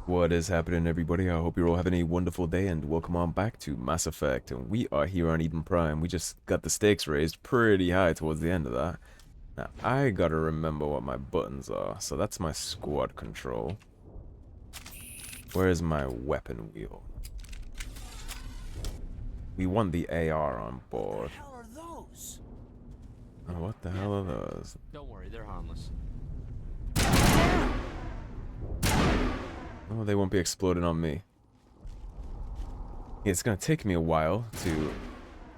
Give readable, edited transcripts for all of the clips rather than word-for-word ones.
What is happening, everybody? I hope you're all having a wonderful day, and welcome on back to Mass Effect. And we are here on Eden Prime. We just got the stakes raised pretty high towards the end of that. Now, I gotta remember what my buttons are. So that's my squad control. Where's my weapon wheel? We want the AR on board. What the hell are those? Oh, what the hell are those? Don't worry, they're harmless. Oh, they won't be exploding on me. It's gonna take me a while to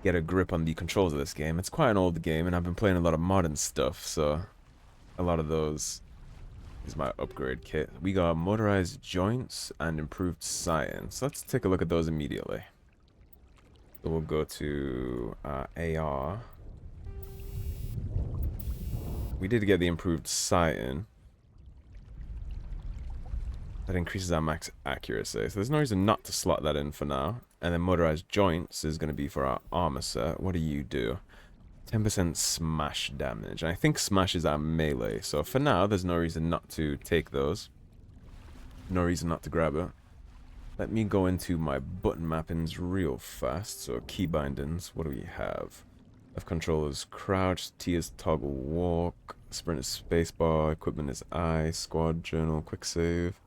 get a grip on the controls of this game. It's quite an old game, and I've been playing a lot of modern stuff, so a lot of those is my upgrade kit. We got motorized joints and improved science. Let's take a look at those immediately. So we'll go to AR. We did get the improved sight. That increases our max accuracy, so there's no reason not to slot that in for now. And then motorized joints is going to be for our armor set. What do you do? 10% smash damage. And I think smash is our melee, so for now there's no reason not to take those. No reason not to grab it. Let me go into my button mappings real fast. So key bindings, what do we have? F controllers crouch, T is toggle walk, sprint is spacebar, equipment is I, squad journal, quick save.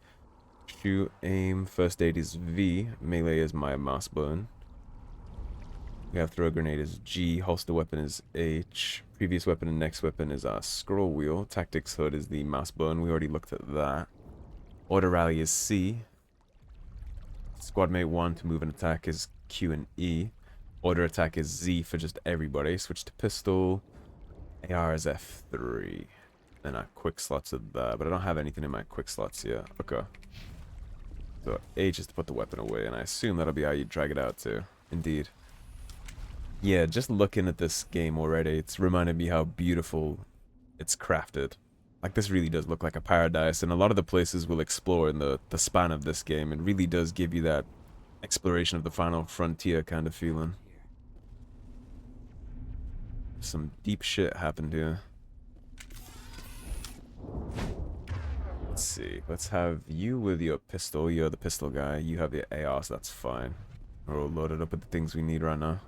Shoot, aim, first aid is V, melee is my mouse button. We have throw grenade is G, holster weapon is H, previous weapon and next weapon is our scroll wheel, tactics hood is the mouse button, we already looked at that. Order rally is C, squad mate 1 to move and attack is Q and E, order attack is Z for just everybody, switch to pistol, AR is F3. Then our quick slots are there, but I don't have anything in my quick slots yet. Okay. So H is to put the weapon away, and I assume that'll be how you drag it out too. Indeed. Yeah, just looking at this game already, it's reminded me how beautiful it's crafted. Like, this really does look like a paradise, and a lot of the places we'll explore in the span of this game, it really does give you that exploration of the final frontier kind of feeling. Some deep shit happened here. Let's see. Let's have you with your pistol. You're the pistol guy. You have your AR, so that's fine. We're all loaded up with the things we need right now.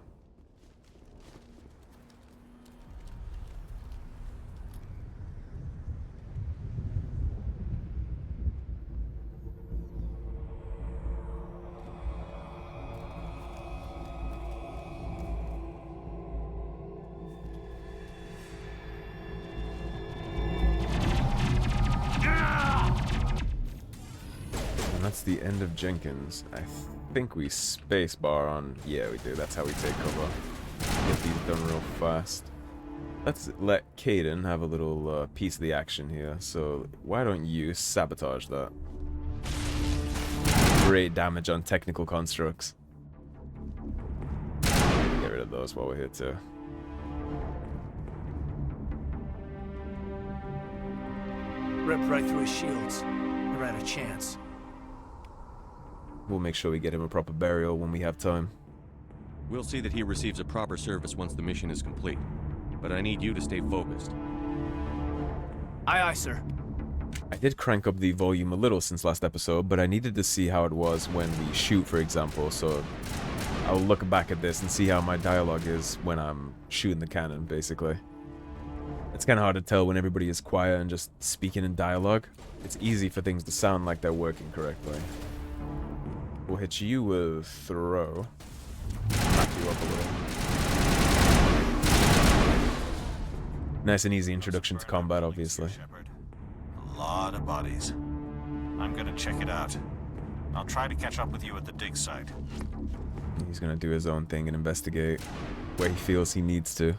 That's the end of Jenkins. I think we spacebar on... Yeah, we do. That's how we take cover. Get these done real fast. Let's let Caden have a little piece of the action here. So why don't you sabotage that? Great damage on technical constructs. Get rid of those while we're here too. Ripped right through his shields. Never had a chance. We'll make sure we get him a proper burial when we have time. We'll see that he receives a proper service once the mission is complete. But I need you to stay focused. Aye, aye, sir. I did crank up the volume a little since last episode, but I needed to see how it was when we shoot, for example, so I'll look back at this and see how my dialogue is when I'm shooting the cannon, basically. It's kind of hard to tell when everybody is quiet and just speaking in dialogue. It's easy for things to sound like they're working correctly. We'll hit you with throw. Knock you up a little. Nice and easy introduction to combat, obviously. Shepard. A lot of bodies. I'm gonna check it out. I'll try to catch up with you at the dig site. He's gonna do his own thing and investigate where he feels he needs to.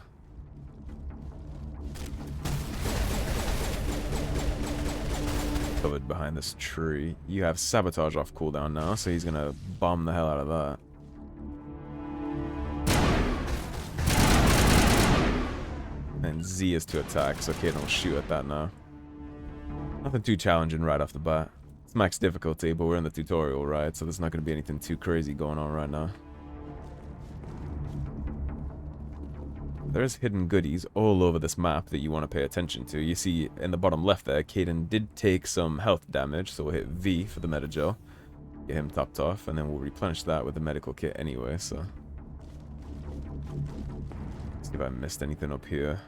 Covered behind this tree. You have sabotage off cooldown now, so he's gonna bomb the hell out of that. And Z is to attack, so Kaden will shoot at that now. Nothing too challenging right off the bat. It's max difficulty, but we're in the tutorial, right? So there's not gonna be anything too crazy going on right now. there's hidden goodies all over this map that you want to pay attention to. You see in the bottom left there, Caden did take some health damage, so we'll hit V for the meta-gel. Get him topped off, and then we'll replenish that with the medical kit anyway, so... Let's see if I missed anything up here.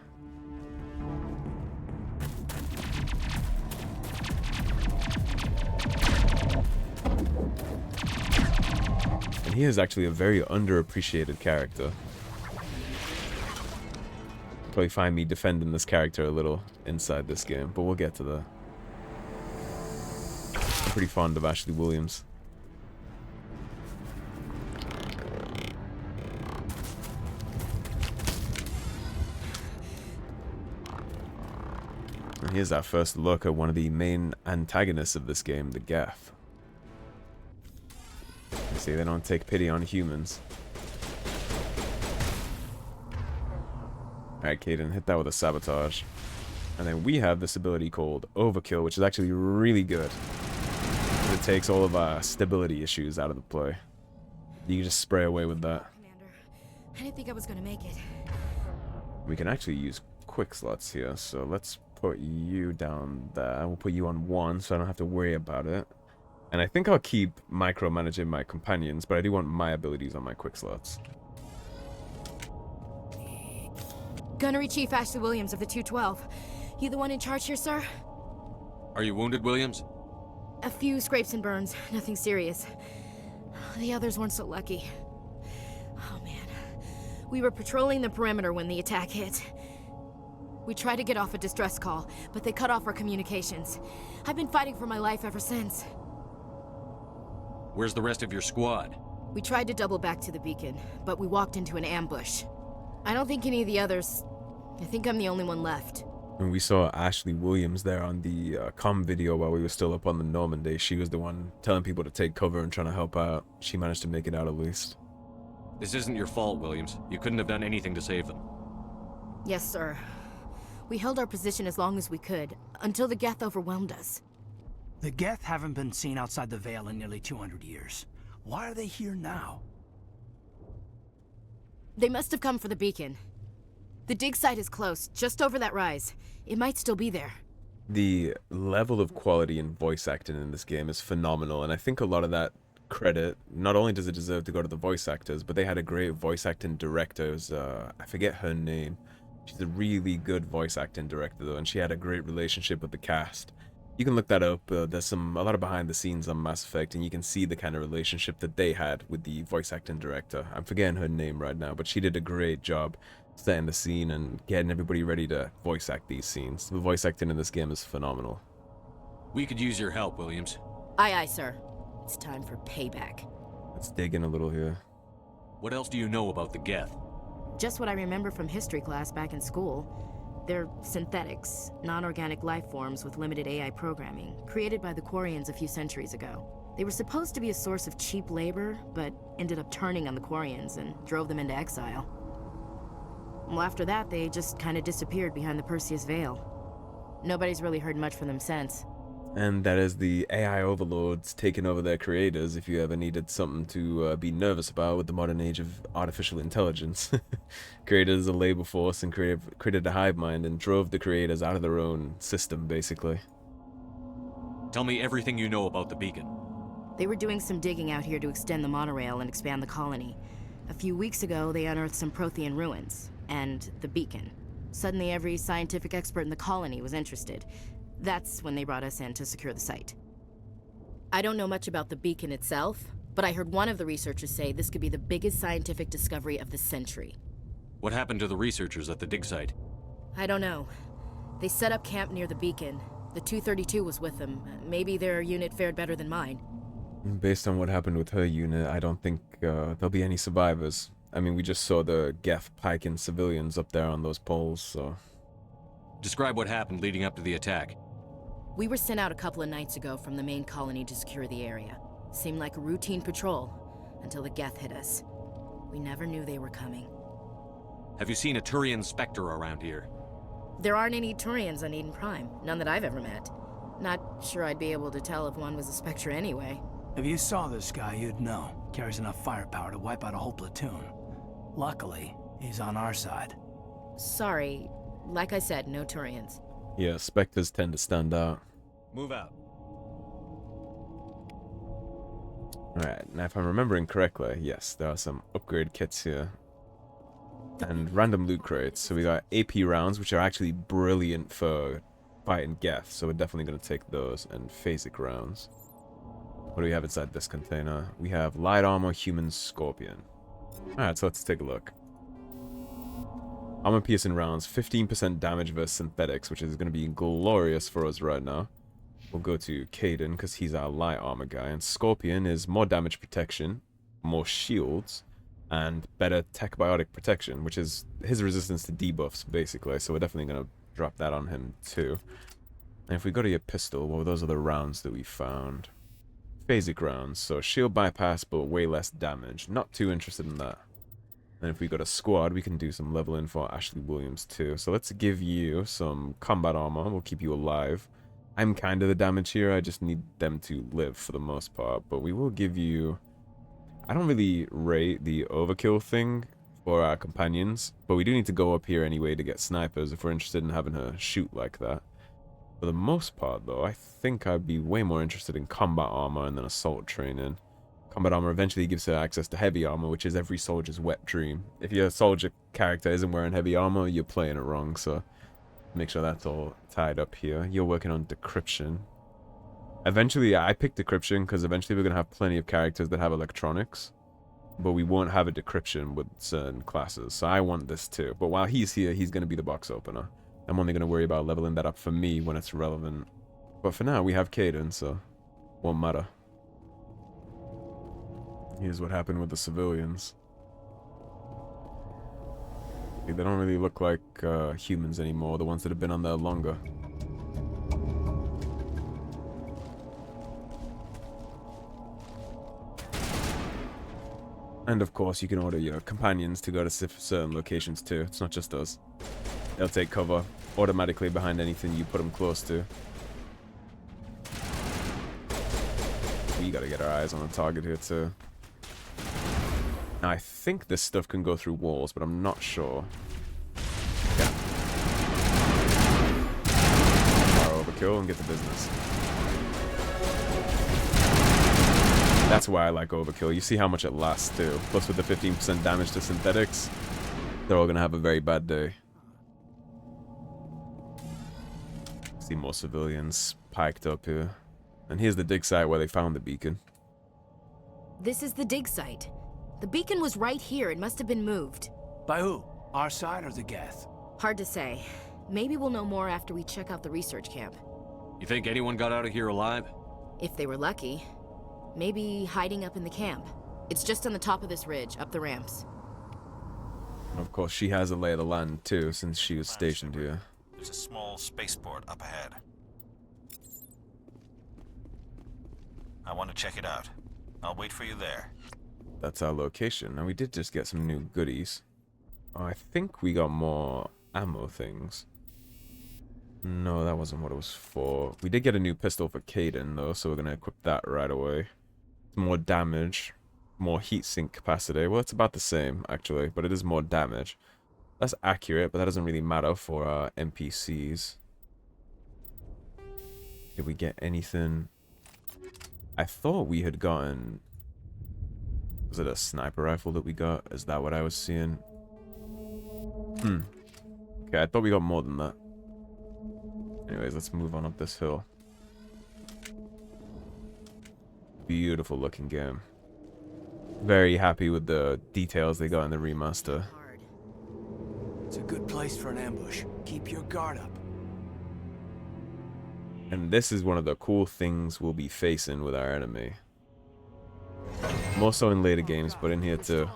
And he is actually a very underappreciated character. Probably find me defending this character a little inside this game, but we'll get to that. I'm pretty fond of Ashley Williams. And here's our first look at one of the main antagonists of this game, the Geth. You see, they don't take pity on humans. Alright, Caden, hit that with a sabotage. And then we have this ability called Overkill, which is actually really good. It takes all of our stability issues out of the play. You can just spray away with that. Commander, I didn't think I was gonna make it. We can actually use quick slots here, so let's put you down there. We'll put you on 1, so I don't have to worry about it. And I think I'll keep micromanaging my companions, but I do want my abilities on my quick slots. Gunnery Chief Ashley Williams of the 212. You the one in charge here, sir? Are you wounded, Williams? A few scrapes and burns, nothing serious. The others weren't so lucky. Oh man. We were patrolling the perimeter when the attack hit. We tried to get off a distress call, but they cut off our communications. I've been fighting for my life ever since. Where's the rest of your squad? We tried to double back to the beacon, but we walked into an ambush. I don't think any of the others... I think I'm the only one left. When we saw Ashley Williams there on the comm video while we were still up on the Normandy, she was the one telling people to take cover and trying to help out. She managed to make it out at least. This isn't your fault, Williams. You couldn't have done anything to save them. Yes, sir. We held our position as long as we could, until the Geth overwhelmed us. The Geth haven't been seen outside the Veil in nearly 200 years. Why are they here now? They must have come for the beacon. The dig site is close, just over that rise. It might still be there. The level of quality in voice acting in this game is phenomenal, and I think a lot of that credit, not only does it deserve to go to the voice actors, but they had a great voice acting director. I forget her name. She's a really good voice acting director though, and she had a great relationship with the cast. You can look that up. There's a lot of behind the scenes on Mass Effect, and you can see the kind of relationship that they had with the voice acting director. I'm forgetting her name right now, but she did a great job setting the scene and getting everybody ready to voice act these scenes. The voice acting in this game is phenomenal. We could use your help, Williams. Aye, aye, sir. It's time for payback. Let's dig in a little here. What else do you know about the Geth? Just what I remember from history class back in school. They're synthetics, non-organic life forms with limited AI programming, created by the Quarians a few centuries ago. They were supposed to be a source of cheap labor, but ended up turning on the Quarians and drove them into exile. Well, after that, they just kind of disappeared behind the Perseus Veil. Nobody's really heard much from them since. And that is the AI overlords taking over their creators if you ever needed something to be nervous about with the modern age of artificial intelligence. Created as a labor force and created a hive mind and drove the creators out of their own system, basically. Tell me everything you know about the beacon. They were doing some digging out here to extend the monorail and expand the colony. A few weeks ago, they unearthed some Prothean ruins, and the beacon. Suddenly, every scientific expert in the colony was interested. That's when they brought us in to secure the site. I don't know much about the beacon itself, but I heard one of the researchers say this could be the biggest scientific discovery of the century. What happened to the researchers at the dig site? I don't know. They set up camp near the beacon. The 232 was with them. Maybe their unit fared better than mine. Based on what happened with her unit, I don't think there'll be any survivors. I mean, we just saw the Geth piking civilians up there on those poles, so... Describe what happened leading up to the attack. We were sent out a couple of nights ago from the main colony to secure the area. Seemed like a routine patrol, until the Geth hit us. We never knew they were coming. Have you seen a Turian Spectre around here? There aren't any Turians on Eden Prime, none that I've ever met. Not sure I'd be able to tell if one was a Spectre anyway. If you saw this guy, you'd know. Carries enough firepower to wipe out a whole platoon. Luckily, he's on our side. Sorry. Like I said, no Turians. Yeah, Spectres tend to stand out. Move out. Alright, now if I'm remembering correctly, yes, there are some upgrade kits here. And random loot crates. So we got AP rounds, which are actually brilliant for fighting Geth, so we're definitely going to take those. And phasic rounds. What do we have inside this container? We have light armor, human, scorpion. Alright, so let's take a look. Armor piercing rounds, 15% damage versus synthetics, which is going to be glorious for us right now. We'll go to Caden, because he's our light armor guy. And Scorpion is more damage protection, more shields, and better tech biotic protection, which is his resistance to debuffs, basically. So we're definitely going to drop that on him, too. And if we go to your pistol, well, those are the rounds that we found. Phasic rounds, so shield bypass, but way less damage. Not too interested in that. And if we got a squad, we can do some leveling for Ashley Williams, too. So let's give you some combat armor. We'll keep you alive. I'm kind of the damage here. I just need them to live for the most part. But we will give you... I don't really rate the overkill thing for our companions. But we do need to go up here anyway to get snipers if we're interested in having her shoot like that. For the most part, though, I think I'd be way more interested in combat armor and then assault training. Combat armor eventually gives her access to heavy armor, which is every soldier's wet dream. If your soldier character isn't wearing heavy armor, you're playing it wrong, so... Make sure that's all tied up here. You're working on decryption. Eventually, I picked decryption because eventually we're going to have plenty of characters that have electronics. But we won't have a decryption with certain classes. So I want this too. But while he's here, he's going to be the box opener. I'm only going to worry about leveling that up for me when it's relevant. But for now, we have Caden, so won't matter. Here's what happened with the civilians. They don't really look like humans anymore, the ones that have been on there longer. And of course, you can order your companions to go to certain locations too. It's not just us. They'll take cover automatically behind anything you put them close to. We gotta get our eyes on the target here too. Now, I think this stuff can go through walls, but I'm not sure. Yeah. Fire overkill and get the business. That's why I like overkill. You see how much it lasts, too. Plus, with the 15% damage to synthetics, they're all going to have a very bad day. See more civilians piked up here. And here's the dig site where they found the beacon. This is the dig site. The beacon was right here. It must have been moved. By who? Our side or the Geth? Hard to say. Maybe we'll know more after we check out the research camp. You think anyone got out of here alive? If they were lucky. Maybe hiding up in the camp. It's just on the top of this ridge, up the ramps. Of course, she has a lay of the land, too, since she was stationed here. There's a small spaceport up ahead. I want to check it out. I'll wait for you there. That's our location. Now, we did just get some new goodies. Oh, I think we got more ammo things. No, that wasn't what it was for. We did get a new pistol for Caden, though, so we're going to equip that right away. More damage, more heat sink capacity. Well, it's about the same, actually, but it is more damage. That's accurate, but that doesn't really matter for our NPCs. Did we get anything? I thought we had gotten... Was it a sniper rifle that we got? Is that what I was seeing? Okay, I thought we got more than that. Anyways, let's move on up this hill. Beautiful looking game. Very happy with the details they got in the remaster. It's a good place for an ambush. Keep your guard up. And this is one of the cool things we'll be facing with our enemy. More so in later games, but in here too.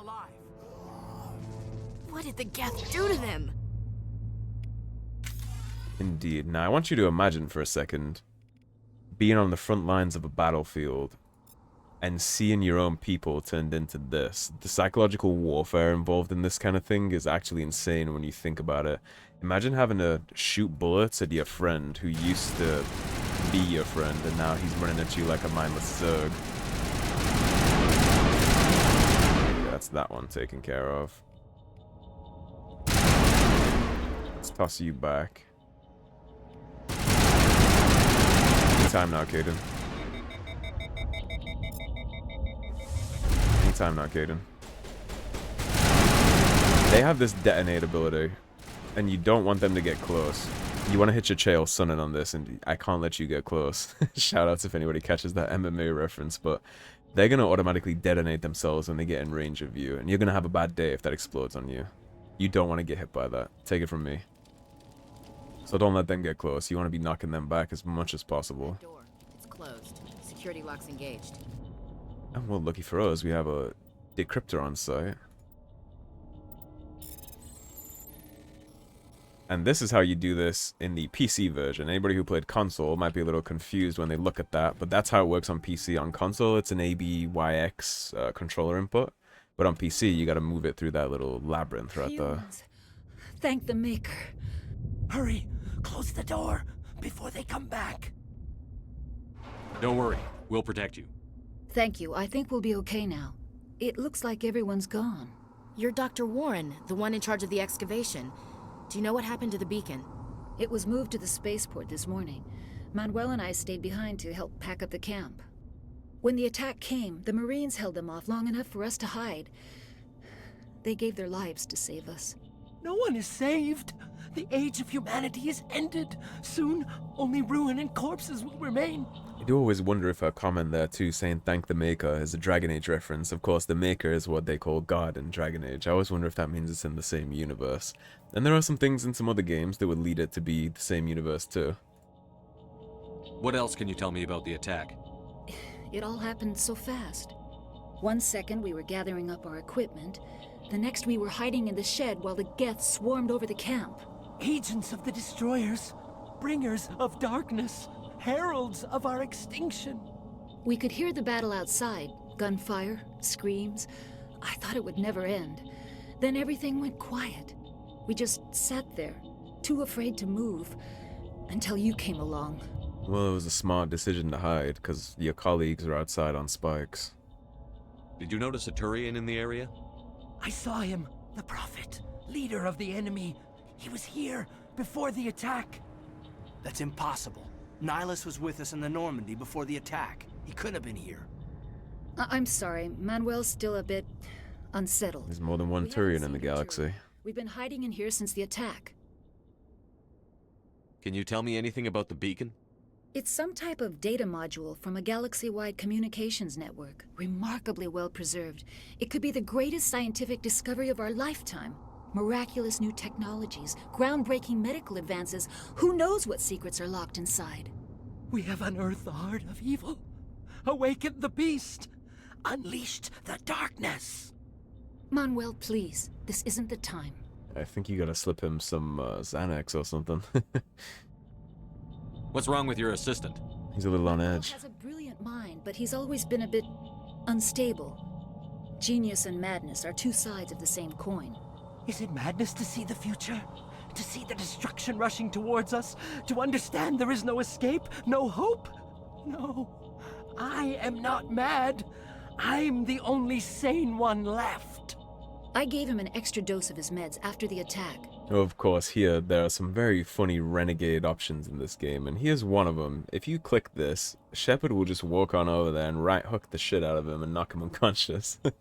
What did the Geth do to them? Indeed. Now, I want you to imagine for a second being on the front lines of a battlefield and seeing your own people turned into this. The psychological warfare involved in this kind of thing is actually insane when you think about it. Imagine having to shoot bullets at your friend who used to be your friend, and now he's running at you like a mindless Zerg. Yeah, that's that one taken care of. toss you back. Anytime now, Caden. Anytime now, Caden. They have this detonate ability, and you don't want them to get close. You want to hit your chael sunning on this, and I can't let you get close. Shoutouts if anybody catches that MMA reference, but they're going to automatically detonate themselves when they get in range of you, and you're going to have a bad day if that explodes on you. You don't want to get hit by that. Take it from me. So don't let them get close. You want to be knocking them back as much as possible. Door. It's closed. Security lock's engaged. And well, lucky for us, we have a decryptor on site. And this is how you do this in the PC version. Anybody who played console might be a little confused when they look at that, but that's how it works on PC. On console, it's an ABYX controller input, but on PC, you got to move it through that little labyrinth right there. Thank the Maker. Hurry! Close the door before they come back. Don't worry, we'll protect you. Thank you. I think we'll be okay now. It looks like everyone's gone. You're Dr. Warren, the one in charge of the excavation. Do you know what happened to the beacon? It was moved to the spaceport this morning. Manuel and I stayed behind to help pack up the camp. When the attack came, the Marines held them off long enough for us to hide. They gave their lives to save us. No one is saved. The age of humanity is ended. Soon, only ruin and corpses will remain. I do always wonder if a comment there too saying thank the Maker is a Dragon Age reference. Of course, the Maker is what they call God in Dragon Age. I always wonder if that means it's in the same universe. And there are some things in some other games that would lead it to be the same universe too. What else can you tell me about the attack? It all happened so fast. 1 second we were gathering up our equipment. The next we were hiding in the shed while the Geth swarmed over the camp. Agents of the destroyers, bringers of darkness, heralds of our extinction. We could hear the battle outside. Gunfire, screams. I thought it would never end. Then everything went quiet. We just sat there, too afraid to move, until you came along. Well, it was a smart decision to hide, because your colleagues are outside on spikes. Did you notice a Turian in the area? I saw him, the Prophet, leader of the enemy. He was here before the attack. That's impossible. Nihlus was with us in the Normandy before the attack. He couldn't have been here. I'm sorry, Manuel's still a bit unsettled. There's more than one We haven't Turian in seen the the galaxy. Turian. We've been hiding in here since the attack. Can you tell me anything about the beacon? It's some type of data module from a galaxy-wide communications network. Remarkably well preserved. It could be the greatest scientific discovery of our lifetime. Miraculous new technologies, groundbreaking medical advances. Who knows what secrets are locked inside? We have unearthed the heart of evil, awakened the beast, unleashed the darkness. Manuel, please. This isn't the time. I think you gotta slip him some Xanax or something. What's wrong with your assistant? He's a little on Manuel edge. has a brilliant mind, but he's always been a bit unstable. Genius and madness are two sides of the same coin. Is it madness to see the future? To see the destruction rushing towards us? To understand there is no escape? No hope? No. I am not mad. I'm the only sane one left. I gave him an extra dose of his meds after the attack. Of course, here, there are some very funny renegade options in this game, and here's one of them. If you click this, Shepard will just walk on over there and right hook the shit out of him and knock him unconscious. Of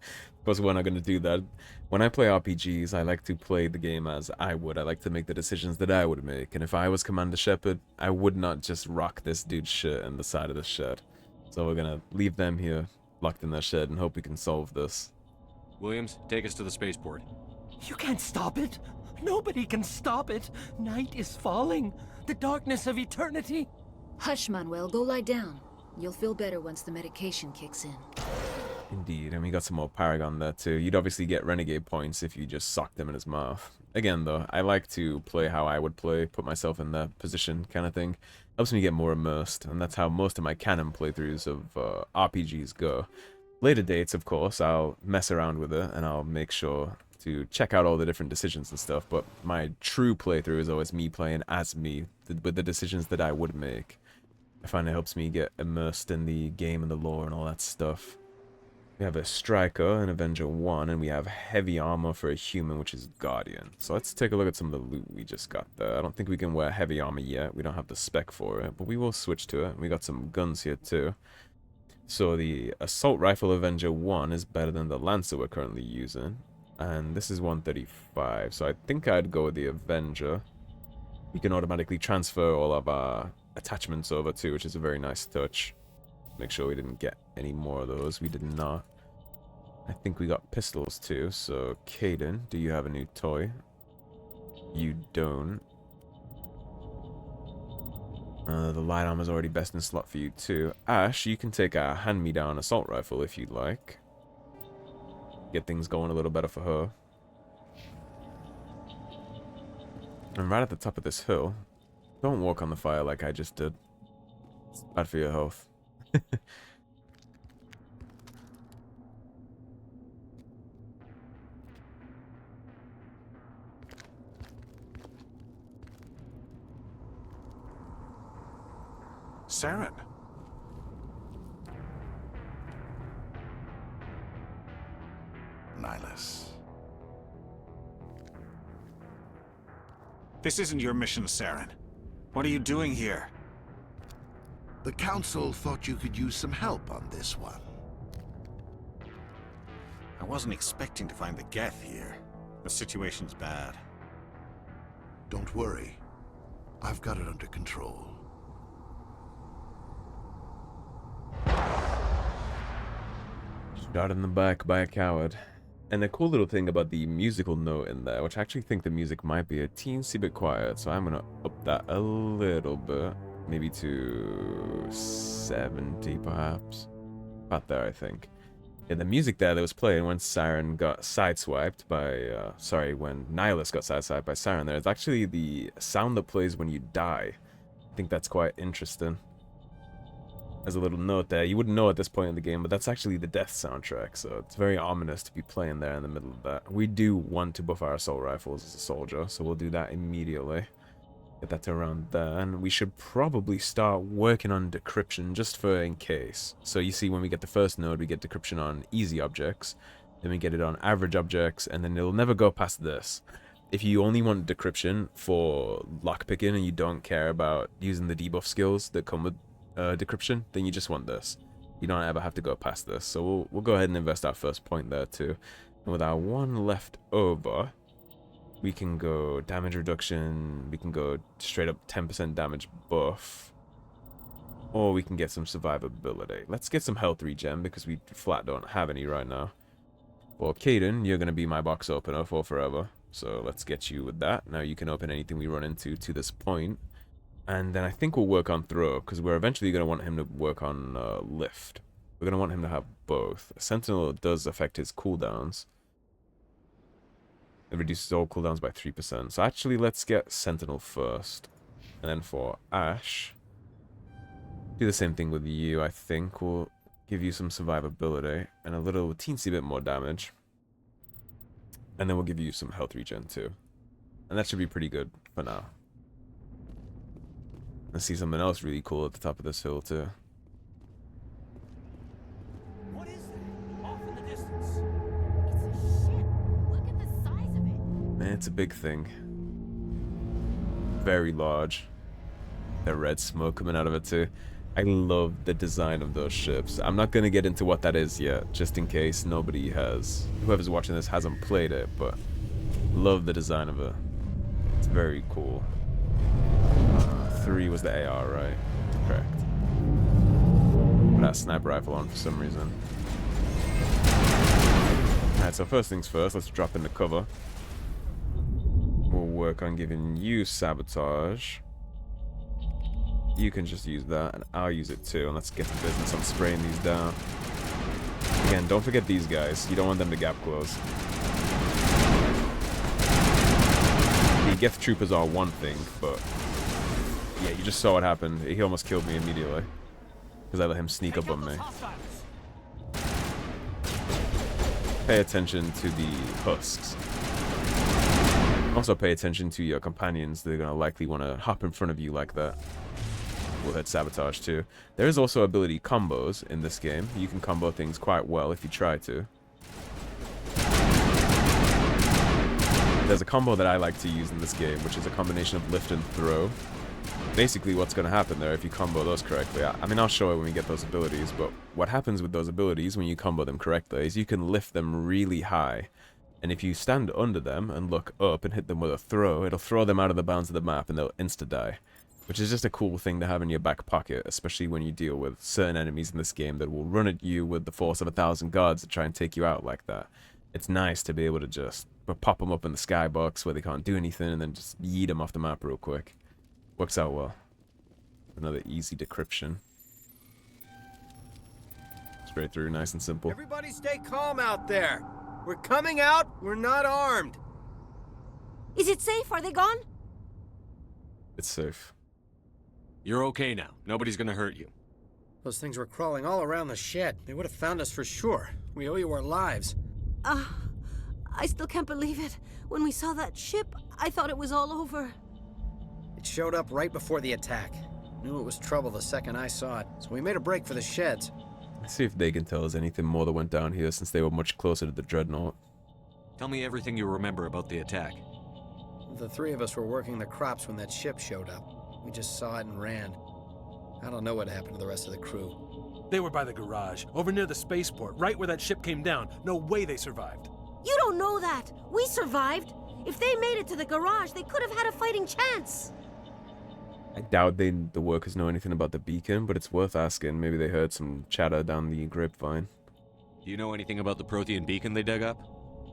course, we're not going to do that. When I play RPGs, I like to play the game as I would. I like to make the decisions that I would make, and if I was Commander Shepard, I would not just rock this dude's shit in the side of the shed. So we're going to leave them here, locked in their shed, and hope we can solve this. Williams, take us to the spaceport. You can't stop it. Nobody can stop it. Night is falling. The darkness of eternity. Hush, Manuel, go lie down. You'll feel better once the medication kicks in. Indeed, and we got some more Paragon there too. You'd obviously get Renegade points if you just socked them in his mouth. Again though, I like to play how I would play, put myself in that position kind of thing. Helps me get more immersed, and that's how most of my canon playthroughs of RPGs go. Later dates, of course, I'll mess around with it, and I'll make sure to check out all the different decisions and stuff, but my true playthrough is always me playing as me, with the decisions that I would make. I find it helps me get immersed in the game and the lore and all that stuff. We have a Striker, an Avenger 1, and we have heavy armor for a human, which is Guardian. So let's take a look at some of the loot we just got there. I don't think we can wear heavy armor yet. We don't have the spec for it, but we will switch to it. We got some guns here too. So the Assault Rifle Avenger 1 is better than the Lancer we're currently using. And this is 135, so I think I'd go with the Avenger. We can automatically transfer all of our attachments over too, which is a very nice touch. Make sure we didn't get any more of those. We did not. I think we got pistols too. So, Caden, do you have a new toy? You don't. The light armor's already best in slot for you too. Ash, you can take a hand-me-down assault rifle if you'd like. Get things going a little better for her. And right at the top of this hill, don't walk on the fire like I just did. It's bad for your health. Saren. Nihlus. This isn't your mission, Saren. What are you doing here? The Council thought you could use some help on this one. I wasn't expecting to find the Geth here. The situation's bad. Don't worry. I've got it under control. Shot in the back by a coward. And a cool little thing about the musical note in there, which I actually think the music might be a teensy bit quiet, so I'm gonna up that a little bit. Maybe to 70 perhaps. About there, I think. Yeah, the music there that was playing when Saren got sideswiped by, when Nihlus got sideswiped by Saren there, is actually the sound that plays when you die. I think that's quite interesting. As a little note there, you wouldn't know at this point in the game, but that's actually the death soundtrack, so it's very ominous to be playing there in the middle of that. We do want to buff our assault rifles as a soldier, so we'll do that immediately. Get that to around there, and we should probably start working on decryption just for in case. So you see when we get the first node, we get decryption on easy objects, then we get it on average objects, and then it'll never go past this. If you only want decryption for lockpicking and you don't care about using the debuff skills that come with decryption, then you just want this. You don't ever have to go past this. So we'll go ahead and invest our first point there too. And with our one left over, we can go damage reduction, we can go straight up 10% damage buff, or we can get some survivability. Let's get some health regen because we flat don't have any right now. Well, Caden, you're going to be my box opener for forever, so let's get you with that. Now you can open anything we run into to this point. And then I think we'll work on throw, because we're eventually going to want him to work on lift. We're going to want him to have both. Sentinel does affect his cooldowns. It reduces all cooldowns by 3%. So actually, let's get Sentinel first. And then for Ash, do the same thing with you, I think. We'll give you some survivability and a little teensy bit more damage. And then we'll give you some health regen too. And that should be pretty good for now. Let's see something else really cool at the top of this hill too. What is that? Off in the distance. It's a ship. Look at the size of it. Man, it's a big thing. Very large. That red smoke coming out of it too. I love the design of those ships. I'm not going to get into what that is yet, just in case whoever's watching this hasn't played it, but love the design of it. It's very cool. 3 was the AR, right? Correct. Put that sniper rifle on for some reason. Alright, so first things first, let's drop into cover. We'll work on giving you sabotage. You can just use that, and I'll use it too, and let's get the business on spraying these down. Again, don't forget these guys. You don't want them to gap close. The Geth troopers are one thing, but yeah, you just saw what happened. He almost killed me immediately because I let him sneak up on me. Pay attention to the husks. Also pay attention to your companions. They're going to likely want to hop in front of you like that. will hit sabotage too. There is also ability combos in this game. You can combo things quite well if you try to. There's a combo that I like to use in this game, which is a combination of lift and throw. Basically, what's going to happen there if you combo those correctly, I mean, I'll show it when we get those abilities, but what happens with those abilities when you combo them correctly is you can lift them really high. And if you stand under them and look up and hit them with a throw, it'll throw them out of the bounds of the map and they'll insta-die. Which is just a cool thing to have in your back pocket, especially when you deal with certain enemies in this game that will run at you with the force of 1,000 guards to try and take you out like that. It's nice to be able to just pop them up in the skybox where they can't do anything and then just yeet them off the map real quick. Works out well. Another easy decryption. Straight through, nice and simple. Everybody stay calm out there. We're coming out. We're not armed. Is it safe? Are they gone? It's safe. You're okay now. Nobody's gonna hurt you. Those things were crawling all around the shed. They would have found us for sure. We owe you our lives. I still can't believe it. When we saw that ship, I thought it was all over. It showed up right before the attack. Knew it was trouble the second I saw it, so we made a break for the sheds. Let's see if they can tell us anything more that went down here since they were much closer to the Dreadnought. Tell me everything you remember about the attack. The three of us were working the crops when that ship showed up. We just saw it and ran. I don't know what happened to the rest of the crew. They were by the garage, over near the spaceport, right where that ship came down. No way they survived. You don't know that. We survived. If they made it to the garage, they could have had a fighting chance. I doubt the workers know anything about the beacon, but it's worth asking. Maybe they heard some chatter down the grapevine. Do you know anything about the Prothean beacon they dug up?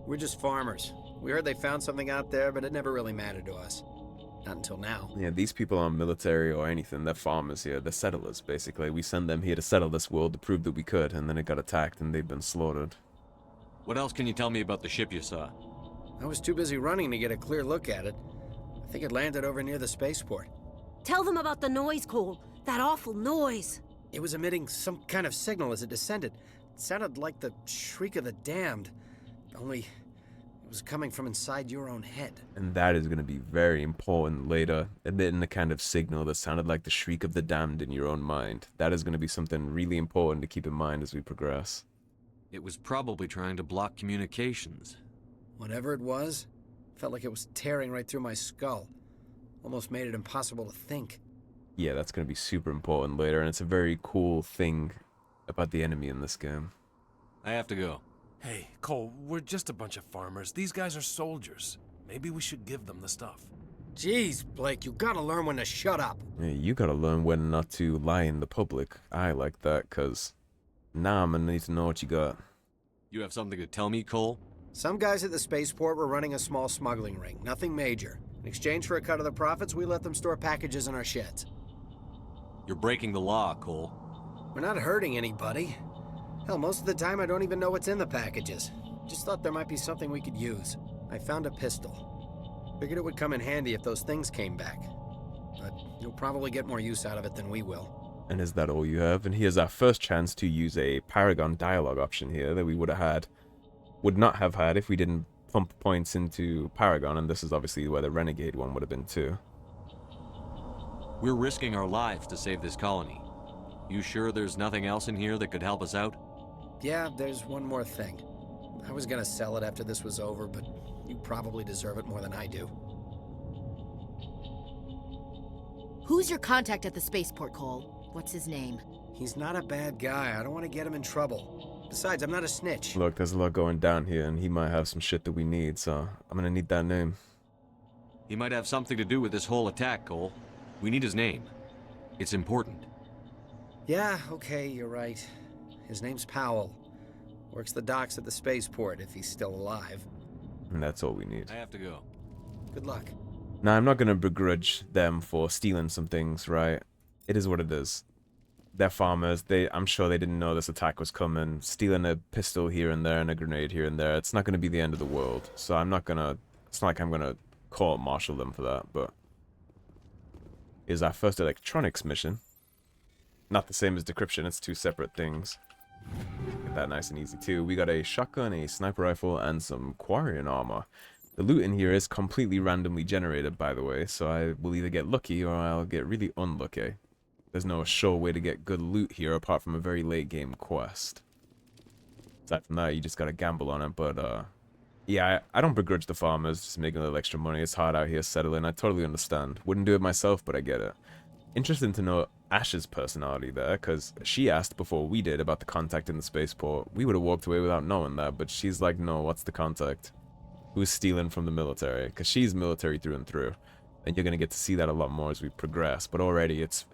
We're just farmers. We heard they found something out there, but it never really mattered to us. Not until now. Yeah, these people aren't military or anything. They're farmers here. They're settlers, basically. We send them here to settle this world to prove that we could, and then it got attacked and they've been slaughtered. What else can you tell me about the ship you saw? I was too busy running to get a clear look at it. I think it landed over near the spaceport. Tell them about the noise, Cole. That awful noise. It was emitting some kind of signal as it descended. It sounded like the shriek of the damned. Only it was coming from inside your own head. And that is going to be very important later, emitting a kind of signal that sounded like the shriek of the damned in your own mind. That is going to be something really important to keep in mind as we progress. It was probably trying to block communications. Whatever it was, felt like it was tearing right through my skull. Almost made it impossible to think. Yeah, that's going to be super important later, and it's a very cool thing about the enemy in this game. I have to go. Hey, Cole, we're just a bunch of farmers. These guys are soldiers. Maybe we should give them the stuff. Jeez, Blake, you gotta learn when to shut up. Yeah, you gotta learn when not to lie in the public. I like that, cause now I'm gonna need to know what you got. You have something to tell me, Cole? Some guys at the spaceport were running a small smuggling ring, nothing major. In exchange for a cut of the profits, we let them store packages in our sheds. You're breaking the law, Cole. We're not hurting anybody. Hell, most of the time I don't even know what's in the packages. Just thought there might be something we could use. I found a pistol. Figured it would come in handy if those things came back. But you'll probably get more use out of it than we will. And is that all you have? And here's our first chance to use a Paragon dialogue option here that we would not have had if we didn't pump points into Paragon, and this is obviously where the Renegade one would have been too. We're risking our lives to save this colony. You sure there's nothing else in here that could help us out? Yeah, there's one more thing. I was gonna sell it after this was over, but you probably deserve it more than I do. Who's your contact at the spaceport, Cole? What's his name? He's not a bad guy. I don't want to get him in trouble. Besides, I'm not a snitch. Look, there's a lot going down here, and he might have some shit that we need, so I'm gonna need that name. He might have something to do with this whole attack, Cole. We need his name. It's important. Yeah, okay, you're right. His name's Powell. Works the docks at the spaceport if he's still alive. And that's all we need. I have to go. Good luck. Now, I'm not gonna begrudge them for stealing some things, right? It is what it is. They're farmers. I'm sure they didn't know this attack was coming. Stealing a pistol here and there and a grenade here and there, it's not gonna be the end of the world. So I'm not gonna... It's not like I'm gonna court-martial them for that, but... Here's our first electronics mission. Not the same as decryption, it's two separate things. Get that nice and easy too. We got a shotgun, a sniper rifle, and some Quarian armor. The loot in here is completely randomly generated, by the way, so I will either get lucky or I'll get really unlucky. there's no sure way to get good loot here apart from a very late game quest. Aside from that, you just gotta gamble on it. But yeah, I don't begrudge the farmers just making a little extra money. It's hard out here settling. I totally understand. Wouldn't do it myself, but I get it. Interesting to know Ash's personality there, because she asked before we did about the contact in the spaceport. We would have walked away without knowing that, but she's like, no, what's the contact? Who's stealing from the military? Because she's military through and through. And you're going to get to see that a lot more as we progress. But already it's...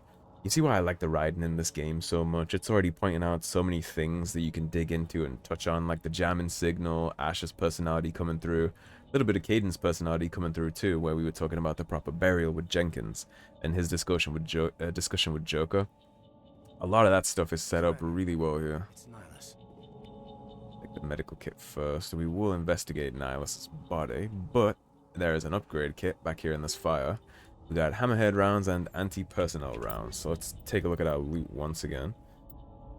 You see why I like the writing in this game so much? It's already pointing out so many things that you can dig into and touch on, like the jamming signal, Ash's personality coming through, a little bit of Caden's personality coming through too, where we were talking about the proper burial with Jenkins and his discussion with Joker. A lot of that stuff is set up really well here. It's Nihlus. Take the medical kit first. We will investigate Nihlus' body, but there is an upgrade kit back here in this fire. We got hammerhead rounds and anti-personnel rounds, so let's take a look at our loot once again.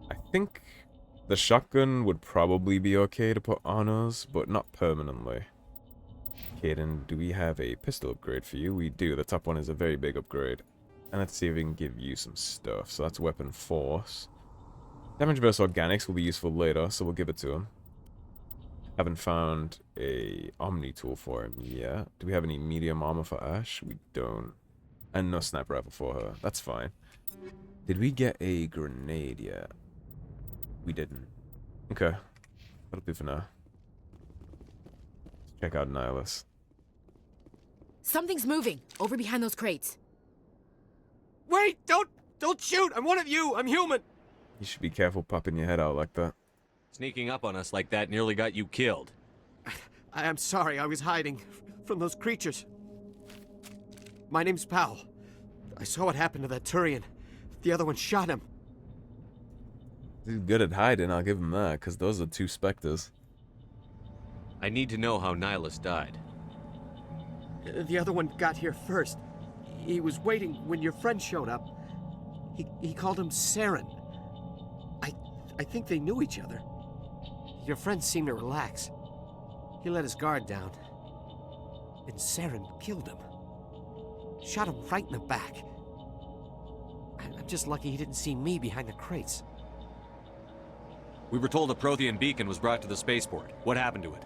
I think the shotgun would probably be okay to put on us, but not permanently. Caden, do we have a pistol upgrade for you? We do. The top one is a very big upgrade. And let's see if we can give you some stuff. So that's weapon force. Damage versus organics will be useful later, so we'll give it to him. Haven't found a Omni tool for him yet. Do we have any medium armor for Ash? We don't. And no sniper rifle for her. That's fine. Did we get a grenade yet? We didn't. Okay. That'll do for now. Let's check out Nihlus. Something's moving over behind those crates. Wait! Don't shoot! I'm one of you! I'm human! You should be careful popping your head out like that. Sneaking up on us like that nearly got you killed. I'm sorry, I was hiding from those creatures. My name's Powell. I saw what happened to that Turian. The other one shot him. He's good at hiding, I'll give him that, because those are two Spectres. I need to know how Nihlus died. The other one got here first. He was waiting when your friend showed up. He called him Saren. I think they knew each other. Your friend seemed to relax. He let his guard down. And Saren killed him. Shot him right in the back. I'm just lucky he didn't see me behind the crates. We were told a Prothean beacon was brought to the spaceport. What happened to it?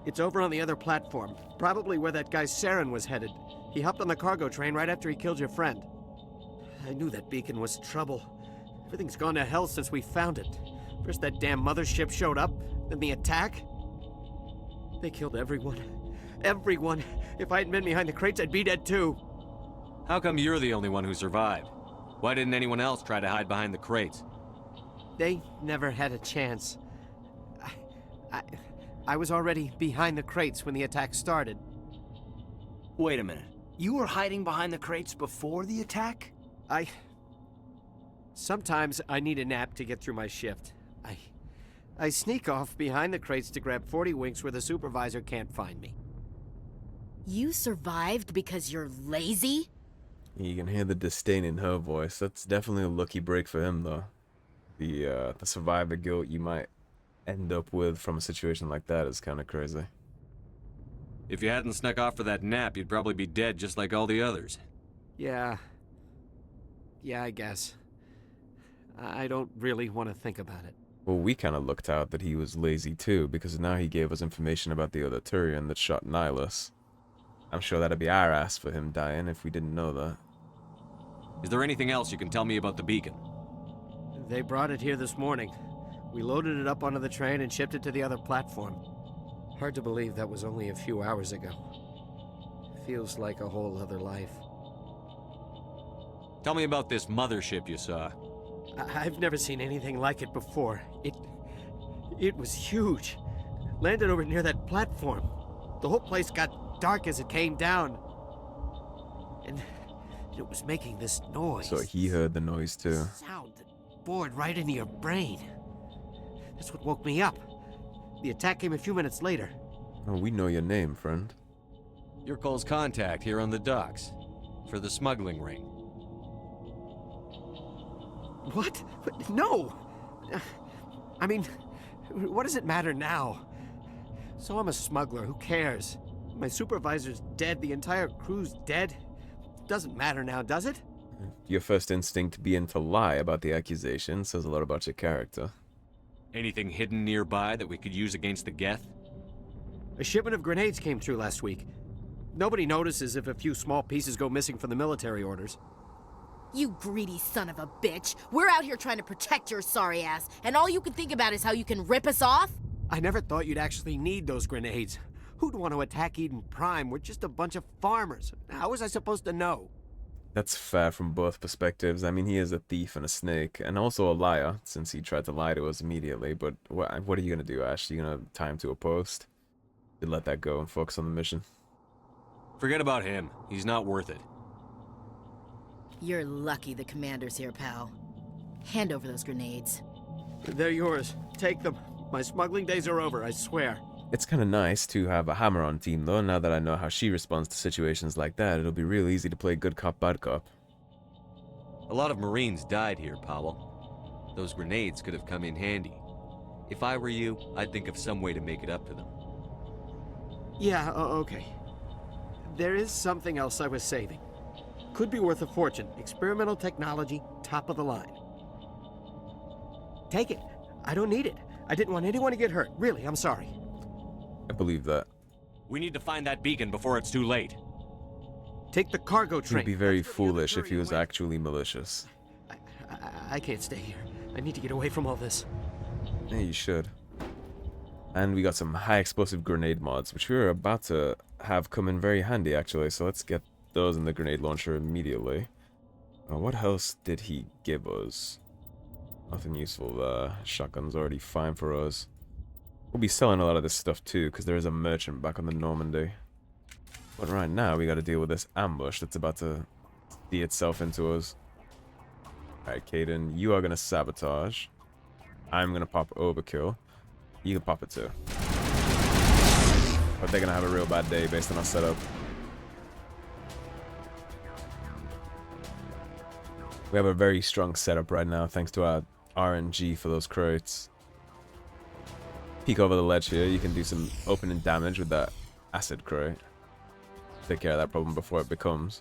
It's over on the other platform. Probably where that guy Saren was headed. He hopped on the cargo train right after he killed your friend. I knew that beacon was trouble. Everything's gone to hell since we found it. First that damn mothership showed up, then the attack. They killed everyone. Everyone. If I hadn't been behind the crates, I'd be dead too. How come you're the only one who survived? Why didn't anyone else try to hide behind the crates? They never had a chance. I was already behind the crates when the attack started. Wait a minute. You were hiding behind the crates before the attack? Sometimes I need a nap to get through my shift. I sneak off behind the crates to grab 40 winks where the supervisor can't find me. You survived because you're lazy? You can hear the disdain in her voice. That's definitely a lucky break for him, though. The survivor guilt you might end up with from a situation like that is kind of crazy. If you hadn't snuck off for that nap, you'd probably be dead just like all the others. Yeah, I guess. I don't really want to think about it. Well, we kind of looked out that he was lazy too, because now he gave us information about the other Turian that shot Nihlus. I'm sure that'd be our ass for him dying if we didn't know that. Is there anything else you can tell me about the beacon? They brought it here this morning. We loaded it up onto the train and shipped it to the other platform. Hard to believe that was only a few hours ago. Feels like a whole other life. Tell me about this mothership you saw. I've never seen anything like it before. It was huge. Landed over near that platform. The whole place got dark as it came down. And it was making this noise. So he heard the noise too. Sound that bored right into your brain. That's what woke me up. The attack came a few minutes later. Oh, we know your name, friend. You're Cole's contact here on the docks. For the smuggling ring. What? No! I mean, what does it matter now? So I'm a smuggler, who cares? My supervisor's dead, the entire crew's dead. Doesn't matter now, does it? Your first instinct being to lie about the accusation says a lot about your character. Anything hidden nearby that we could use against the Geth? A shipment of grenades came through last week. Nobody notices if a few small pieces go missing from the military orders. You greedy son of a bitch. We're out here trying to protect your sorry ass, and all you can think about is how you can rip us off? I never thought you'd actually need those grenades. Who'd want to attack Eden Prime? We're just a bunch of farmers. How was I supposed to know? That's fair from both perspectives. I mean, he is a thief and a snake, and also a liar, since he tried to lie to us immediately. But what are you going to do, Ash? You going to tie him to a post? You let that go and focus on the mission? Forget about him. He's not worth it. You're lucky the commander's here, pal. Hand over those grenades. They're yours. Take them. My smuggling days are over, I swear. It's kind of nice to have a Hammer on team, though. Now that I know how she responds to situations like that, it'll be real easy to play good cop, bad cop. A lot of Marines died here, Powell. Those grenades could have come in handy. If I were you, I'd think of some way to make it up to them. Yeah, okay. There is something else I was saving. Could be worth a fortune. Experimental technology, top of the line. Take it. I don't need it. I didn't want anyone to get hurt. Really, I'm sorry. I believe that. We need to find that beacon before it's too late. Take the cargo train. He'd be very foolish if he was actually malicious. I can't stay here. I need to get away from all this. Yeah, you should. And we got some high explosive grenade mods, which we were about to have come in very handy, actually. So let's get those in the grenade launcher immediately. What else did he give us? Nothing useful there. Shotgun's already fine for us. We'll be selling a lot of this stuff too, because there is a merchant back on the Normandy. But right now, we got to deal with this ambush that's about to see itself into us. Alright, Caden, you are going to sabotage. I'm going to pop overkill. You can pop it too. But they're going to have a real bad day based on our setup. We have a very strong setup right now, thanks to our RNG for those crates. Peek over the ledge here, you can do some opening damage with that acid crate. Take care of that problem before it becomes.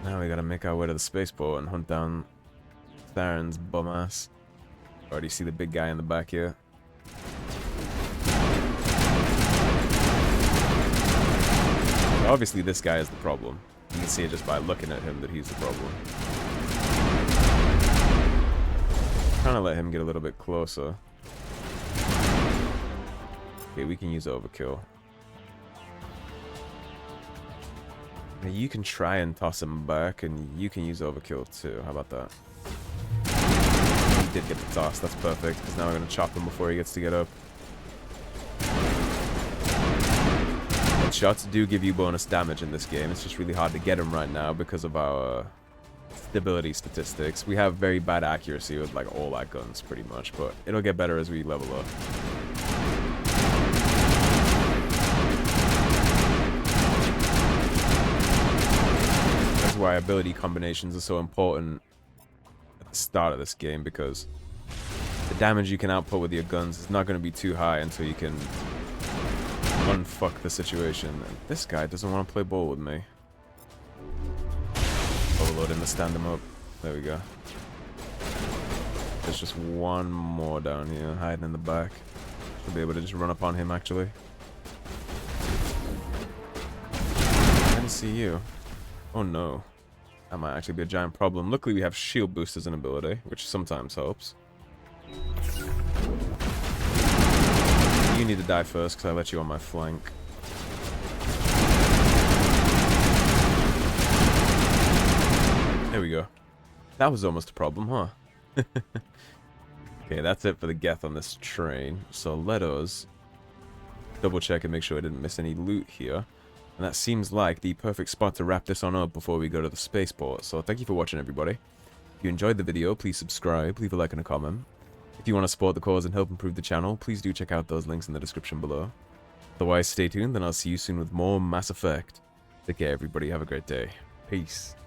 Now we gotta make our way to the spaceport and hunt down Theron's bum ass. Already see the big guy in the back here. Obviously this guy is the problem. You can see it just by looking at him that he's the problem. Trying to let him get a little bit closer. Okay, we can use overkill. Now you can try and toss him back, and you can use overkill too. How about that? He did get the toss. That's perfect, because now we're going to chop him before he gets to get up. Shots do give you bonus damage in this game. It's just really hard to get them right now because of our stability statistics. We have very bad accuracy with like all our guns pretty much, but it'll get better as we level up. That's why ability combinations are so important at the start of this game, because the damage you can output with your guns is not going to be too high until you can unfuck the situation. And this guy doesn't want to play ball with me. Overload him to stand him up. There we go. There's just one more down here hiding in the back. Should be able to just run up on him actually. I didn't see you. Oh no. That might actually be a giant problem. Luckily we have shield boost as an ability, which sometimes helps. You need to die first, because I let you on my flank. There we go. That was almost a problem, huh? Okay, that's it for the Geth on this train. So let us double check and make sure I didn't miss any loot here. And that seems like the perfect spot to wrap this on up before we go to the spaceport. So thank you for watching, everybody. If you enjoyed the video, please subscribe, leave a like and a comment. If you want to support the cause and help improve the channel, please do check out those links in the description below. Otherwise, stay tuned, and I'll see you soon with more Mass Effect. Take care, everybody. Have a great day. Peace.